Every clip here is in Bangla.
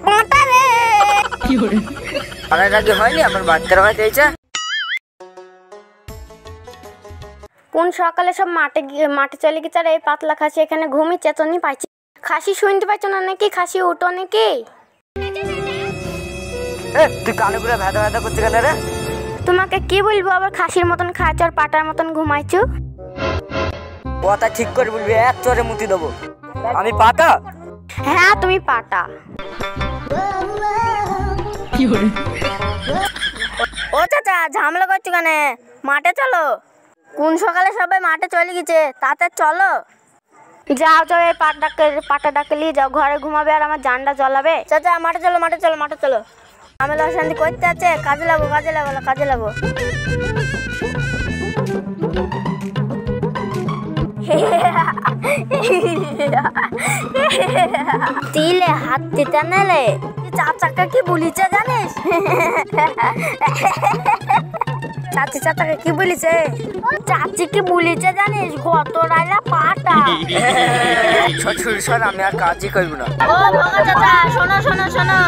পাটা রে কি করে অনেক আগে হয়নি আমার বাচ্চারা হয়ে গেছে। কোন সকালে সব মাঠে চলে গেছে আর এই পাতলা খাসি এখানে ঘুমিয়ে চেতনি পাইছে। খাসি শুনতে পাচ্ছ না নাকি? খাসি উঠো নাকি? তুই কানে করে ভেদা ভেদা করছিস কেন রে? তোমাকে কি বলবো, আবার খাসির মতন খাইছো আর পাটার মতন ঘুমাইছো। কথা ঠিক করে বলবি, এক চরে মুতি দেবো। আমি পাটা? হ্যাঁ তুমি পাটা। কি করে ও চাচা ঝামেলা করছো কেন? মাঠে চলো। কোন সকালে সবাই মাঠে চলে গেছে, তাতে চলো। যাও যাও, এই পাটা ডাকে নিয়ে যাও, ঘরে ঘুমাবে আর আমার জানটা জ্বলাবে। চাচা মাঠে চলো মাঠে চলো মাঠে চলো। ঝামেলা অশান্তি করতে আছে, কাজে লাগবো কাজে লাগবো কাজে লাগবো। তিলে হাত দিতে নেলে চাচাকে কি বলিছে জানিস? চাচি চাচাকে কি বলিছে? চাচি কি বলিছে জানিস? গত রাইলা পাটা। শ্বশুর সর, আমি আর কাজই করবো না। ও ভগা চাচা শোনো শোনো শোনো,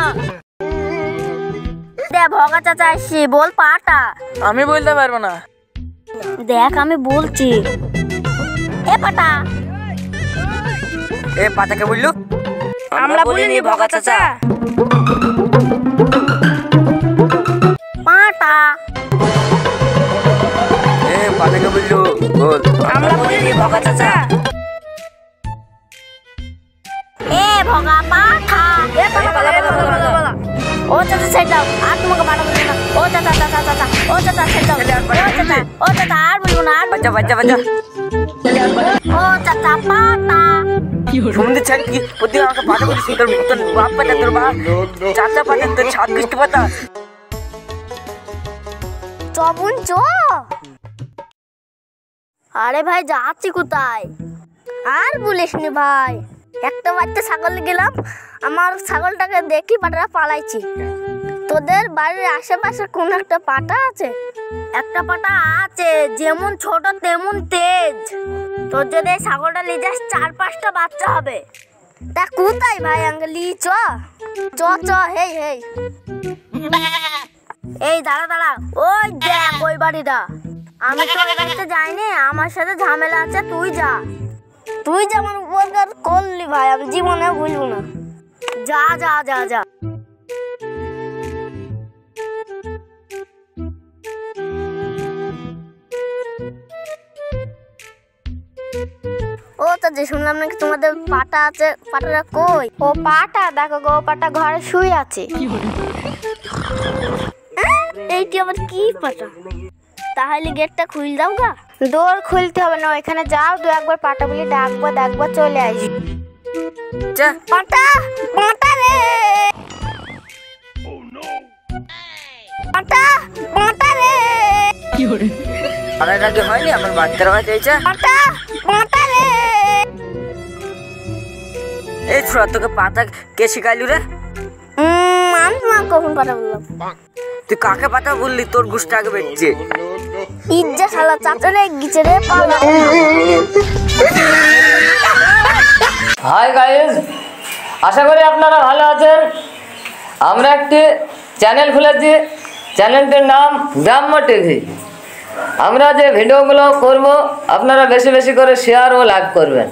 দে ভগা চাচা আসছি, বল পাটা। আমি বলতে পারবো না। দেখ আমি বলছি, এ পাটা। এ পাটাকে বললু? আমরা বলিনি ভগা চাচা। পাটা। এ পাটাকে বললু বল। আমরা বলিনি ভগা চাচা। এ ভগা পাঠা। এ পালা। ও চাচা সাইড দাও, আর তোমাকে পাটা বলবো না। ও চাচা চাচা চাচা, ও চাচা সাইড দাও। ও চাচা আর বলবো না। বাচ্চা বাচ্চা বাচ্চা। ও চাচা পাটা। সুমন্দির ছাড় কি প্রতি আমাকে পাটা বলিস? তোর বাপ পাটা, তোর বাপ চাচা পাটা, তোর ছাদ কৃষ্টি পাতা। চবুন চ। আরে ভাই যাচ্ছি কোথায়? আর বলিস নি ভাই, একটা বাচ্চা ছাগল গেলাম, আমার ছাগলটাকে দেখি পাটারা পালাইছি। তোদের বাড়ির আশেপাশে কোন একটা পাটা আছে? একটা পাটা আছে, যেমন ছোট তেমন তেজ। তোর যদি এই ছাগলটা নিয়ে যাস 4-5টা বাচ্চা হবে। তা কোথায় ভাই আঙ্গলি? চ চ চ, হেই হেই এই দাঁড়া দাঁড়া, ওই দেখ ওই বাড়িটা। আমি তো ওই বাড়িতে যাইনি, আমার সাথে ঝামেলা আছে, তুই যা। তুই যেমন উপকার করলি ভাই, আমি জীবনে ভুলবো না। যা যা যা যা। ও চাচি শুনলাম নাকি তোমাদের পাটা আছে, পাটাটা কই? ও পাটা দেখো গো, পাটা ঘরে শুয়ে আছে। এইটি আবার কি পাটা? তাহলে গেটটা খুল দাও গা। দোর খুলতে হবে না, এখানে যাও, দু একবার পাটা বলে ডাকবো, দেখবো চলে আসবি। পাটা পাটা রে পাটা পাটা রে। কি করে অনেক আগে হয়নি আমার বাচ্চারা হয়ে গেছে। পাটা পাটা রে। এই ছোড়া তোকে পাটা কে শিখাইলু রে? আমি তোমার কখন পাটা বললাম? তুই কাকে পাটা বললি? তোর গুষ্টা আগে বেরছে। ইজ্জা শালা চাচারে গিছে রে পালা। হাই গাইস, আশা করি আপনারা ভালো আছেন। আমরা একটি চ্যানেল খুলেছি, চ্যানেলটির নাম গ্রাম্য টিভি। আমরা যে ভিডিওগুলো করব আপনারা বেশি বেশি করে শেয়ার ও লাইক করবেন।